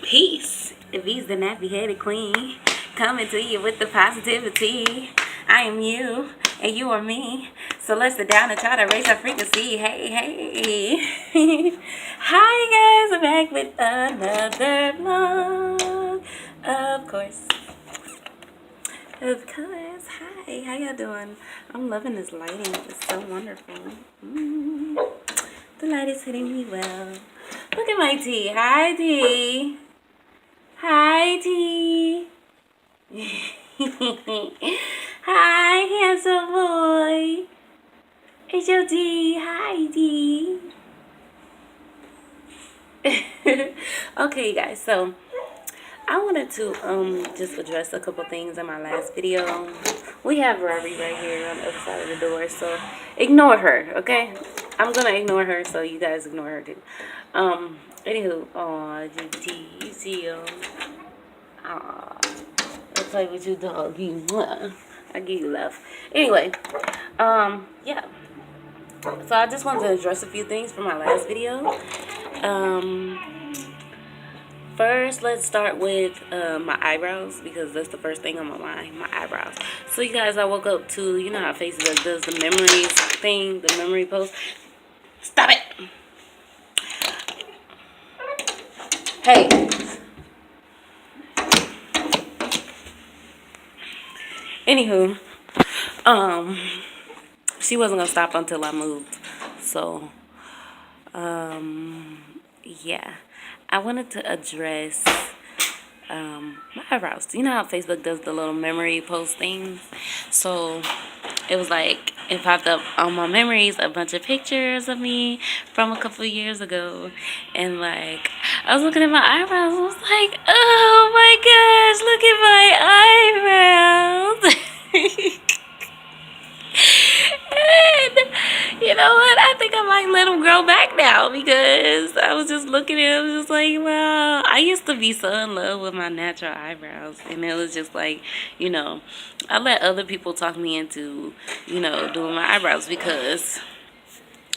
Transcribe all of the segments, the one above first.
Peace. V's the nappy-headed queen, coming to you with the positivity. I am you, and you are me. So let's sit down and try to raise our frequency. Hey, hey. Hi, guys. I'm back with another vlog. Of course. Of course. Hi. How y'all doing? I'm loving this lighting. It's so wonderful. The light is hitting me well. Look at my tea. Hi, tea. Hi, T. Hi, handsome boy. It's your T. Hi, T. Okay, guys. So I wanted to just address a couple things in my last video. We have Rory right here on the other side of the door, so ignore her. Okay, I'm gonna ignore her, so you guys ignore her too. Anywho, aw, GT, you see him. Aw, I'll play with you, doggy. I give you love. Anyway, yeah. So I just wanted to address a few things from my last video. First, let's start with my eyebrows, because that's the first thing on my mind, my eyebrows. So you guys, I woke up to, you know how Facebook does the memories thing, the memory post. Stop it! Hey! Anywho, she wasn't gonna stop until I moved. So, yeah. I wanted to address my eyebrows. You know how Facebook does the little memory post things? So it was like it popped up on my memories a bunch of pictures of me from a couple of years ago, and like I was looking at my eyebrows. I was like, oh my gosh, look at my eyebrows. And you know what? I think I might let them grow back now, because I was just looking at it. I was just like, wow. I used to be so in love with my natural eyebrows. And it was just like, you know, I let other people talk me into, you know, doing my eyebrows, because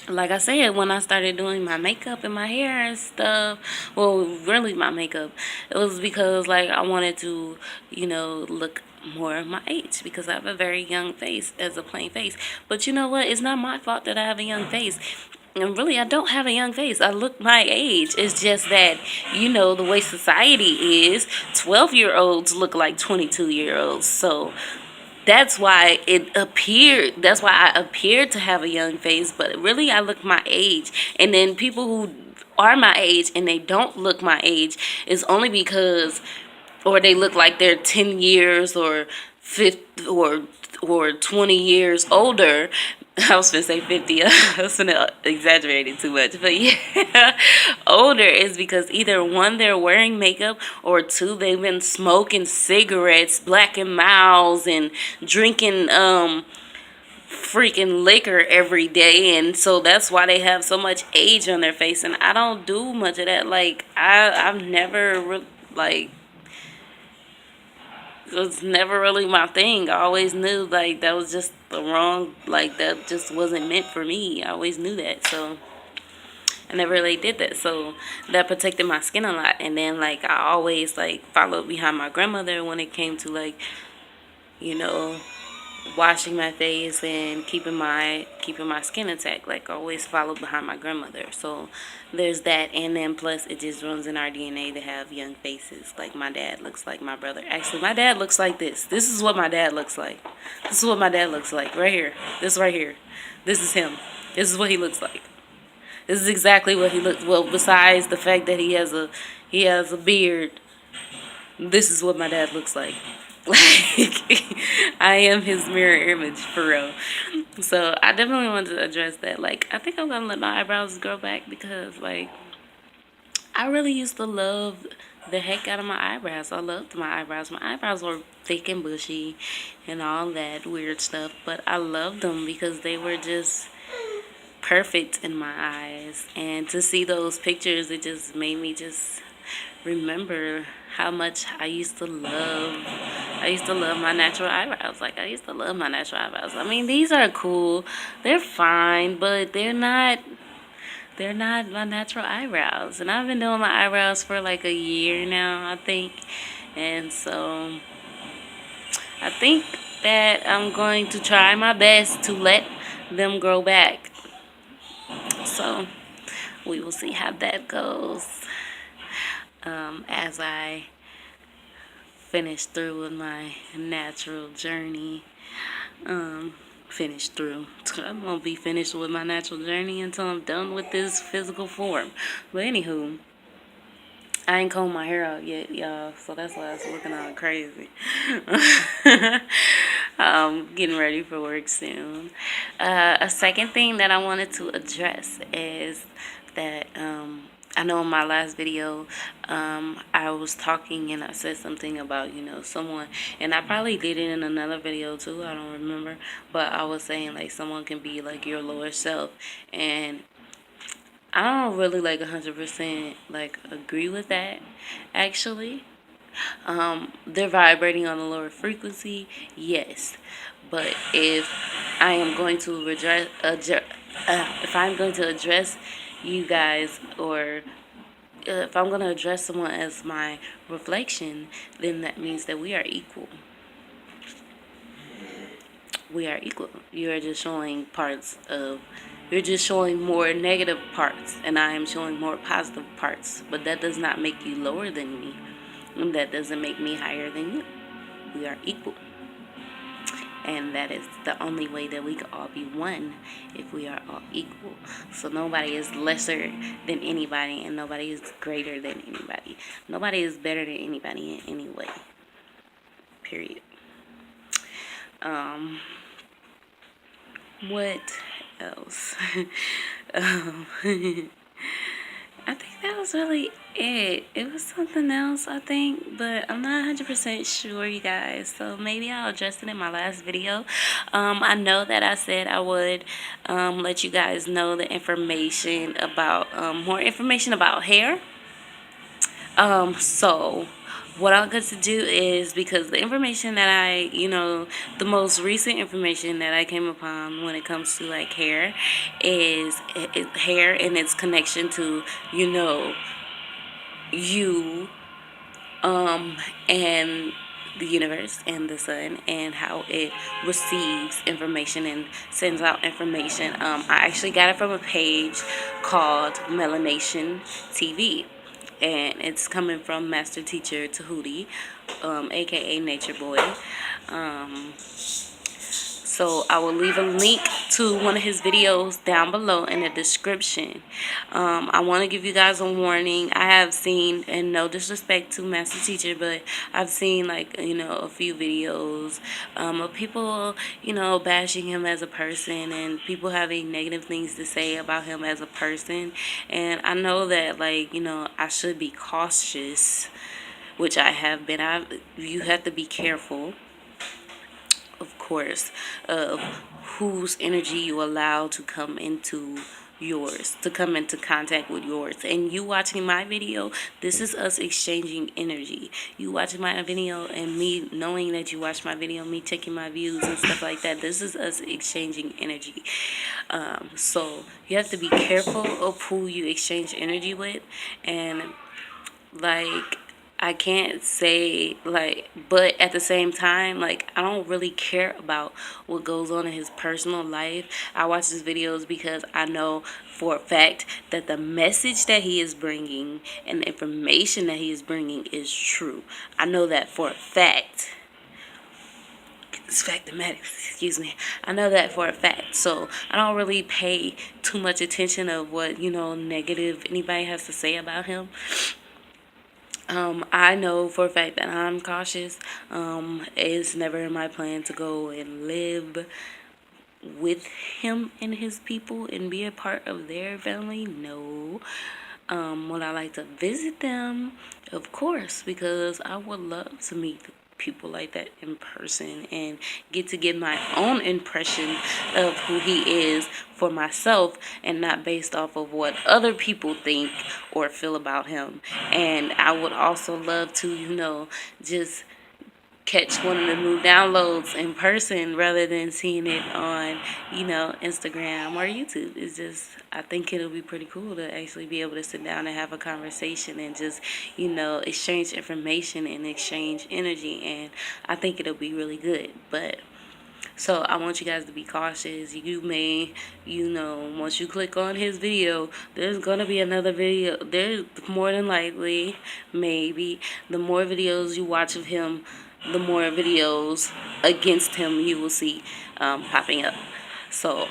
like I said, when I started doing my makeup and my hair and stuff, well, really my makeup, it was because, like, I wanted to, you know, look more of my age, because I have a very young face as a plain face. But you know what? It's not my fault that I have a young face. And really, I don't have a young face. I look my age. It's just that, you know, the way society is, 12-year-olds look like 22-year-olds. So that's why I appeared to have a young face, but really I look my age. And then people who are my age and they don't look my age is only because, or they look like they're 10 years or 50 or 20 years older. I was gonna say 50. I was gonna exaggerate it too much, but yeah, older is because either one, they're wearing makeup, or two, they've been smoking cigarettes, Black and Miles, and drinking freaking liquor every day, and so that's why they have so much age on their face. And I don't do much of that. Like I've never like. It was never really my thing. I always knew, like, that was just the wrong, like, that just wasn't meant for me. I always knew that, so I never really did that. So that protected my skin a lot. And then, like, I always, like, followed behind my grandmother when it came to, like, you know, washing my face and keeping my skin intact. Like, I always followed behind my grandmother. So there's that. And then plus it just runs in our DNA to have young faces. Like, my dad looks like my brother. Actually, my dad looks like this. This is what my dad looks like. This is what my dad looks like right here. This right here. This is him. This is what he looks like. This is exactly what he looks. Well, besides the fact that he has a beard, this is what my dad looks like. Like, I am his mirror image, for real. So I definitely wanted to address that. Like, I think I'm gonna let my eyebrows grow back, because, like, I really used to love the heck out of my eyebrows. I loved my eyebrows. My eyebrows were thick and bushy and all that weird stuff, but I loved them because they were just perfect in my eyes. And to see those pictures, it just made me just remember how much I used to love my natural eyebrows. Like, I used to love my natural eyebrows. I mean, these are cool. They're fine, but they're not they're not my natural eyebrows. And I've been doing my eyebrows for like a year now, I think. And so I think that I'm going to try my best to let them grow back. So we will see how that goes as I finish through with my natural journey. Finish through. I'm gonna be finished with my natural journey until I'm done with this physical form. But anywho, I ain't combed my hair out yet, y'all, so that's why it's looking all crazy. I'm getting ready for work soon. A second thing that I wanted to address is that I know in my last video I was talking and I said something about, someone, and I probably did it in another video too, I don't remember, but I was saying like someone can be like your lower self, and I don't really like 100% like agree with that, actually. They're vibrating on a lower frequency, yes, but if I am going to if I'm going to address you guys, or if I'm going to address someone as my reflection, then that means that we are equal. We are equal. You're just showing you're just showing more negative parts, and I am showing more positive parts. But that does not make you lower than me, and that doesn't make me higher than you. We are equal. And that is the only way that we can all be one, if we are all equal. So nobody is lesser than anybody, and nobody is greater than anybody. Nobody is better than anybody in any way. Period. What else? I think that was really it. It was something else, I think, but I'm not 100% sure, you guys. So maybe I'll address it in my last video. I know that I said I would let you guys know the information about, more information about hair. So what I'm going to do is, because the information that the most recent information that I came upon when it comes to like hair is hair and its connection to, you, and the universe and the sun, and how it receives information and sends out information. I actually got it from a page called Melanation TV. And it's coming from Master Teacher Tahuti, aka Nature Boy. So I will leave a link to one of his videos down below in the description. I want to give you guys a warning. I have seen, and no disrespect to Master Teacher, but I've seen like, a few videos of people, bashing him as a person, and people having negative things to say about him as a person. And I know that, like, I should be cautious, which I have been. You have to be careful, of course, of whose energy you allow to come into yours, to come into contact with yours. And you watching my video, this is us exchanging energy. You watching my video and me knowing that you watch my video, me checking my views and stuff like that, this is us exchanging energy. So you have to be careful of who you exchange energy with. And like, I can't say, like, but at the same time, like, I don't really care about what goes on in his personal life. I watch his videos because I know for a fact that the message that he is bringing and the information that he is bringing is true. I know that for a fact. It's factomatics, excuse me. I know that for a fact. So I don't really pay too much attention of what, negative anybody has to say about him. I know for a fact that I'm cautious. It's never in my plan to go and live with him and his people and be a part of their family. No. Would I like to visit them? Of course, because I would love to meet people like that in person and get my own impression of who he is for myself, and not based off of what other people think or feel about him. And I would also love to, just catch one of the new downloads in person rather than seeing it on, Instagram or YouTube. It's just, I think it'll be pretty cool to actually be able to sit down and have a conversation and just, exchange information and exchange energy. And I think it'll be really good. But so I want you guys to be cautious. You may, once you click on his video, there's going to be another video. There's more than likely, maybe, the more videos you watch of him, the more videos against him you will see popping up. So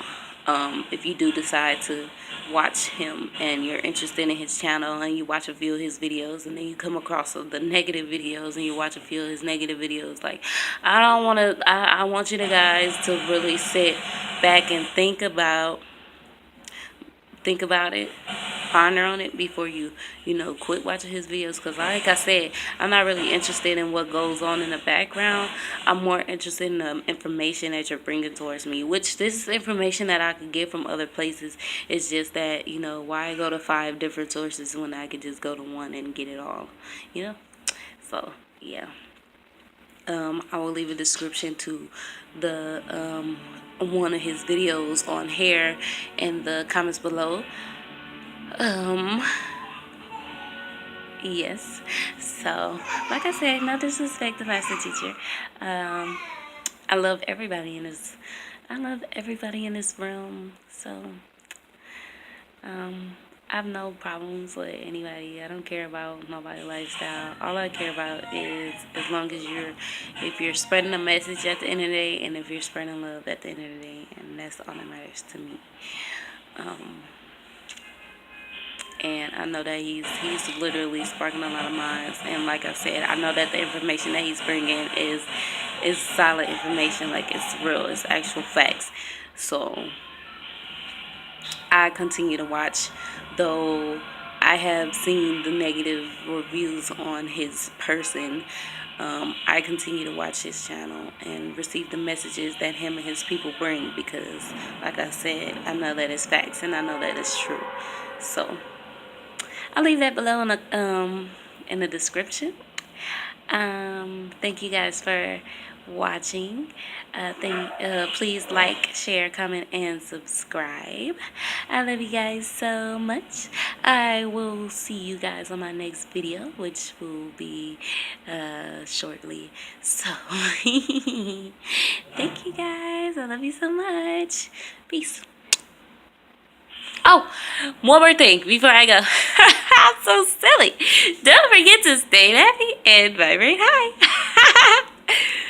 if you do decide to watch him and you're interested in his channel and you watch a few of his videos and then you come across the negative videos and you watch a few of his negative videos, like, I want you guys to really sit back and think about it, ponder on it before you quit watching his videos. Because like I said, I'm not really interested in what goes on in the background. I'm more interested in the information that you're bringing towards me, which this is information that I could get from other places. It's just that, why go to 5 different sources when I could just go to one and get it all, So, yeah. I will leave a description to the one of his videos on hair in the comments below. Yes. So, like I said, no disrespect to master teacher. I love everybody in this. I love everybody in this room. So, I have no problems with anybody. I don't care about nobody's lifestyle. All I care about is as long as if you're spreading a message at the end of the day, and if you're spreading love at the end of the day, and that's all that matters to me. And I know that he's literally sparking a lot of minds. And like I said, I know that the information that he's bringing is solid information. Like, it's real. It's actual facts. So I continue to watch, though I have seen the negative reviews on his person. I continue to watch his channel and receive the messages that him and his people bring, because, like I said, I know that it's facts and I know that it's true. So I'll leave that below in the description. Thank you guys for watching. Please like, share, comment, and subscribe. I love you guys so much. I will see you guys on my next video, which will be shortly. So thank you guys. I love you so much. Peace. Oh, one more thing before I go. I'm so silly. Don't forget to stay happy and vibrate high.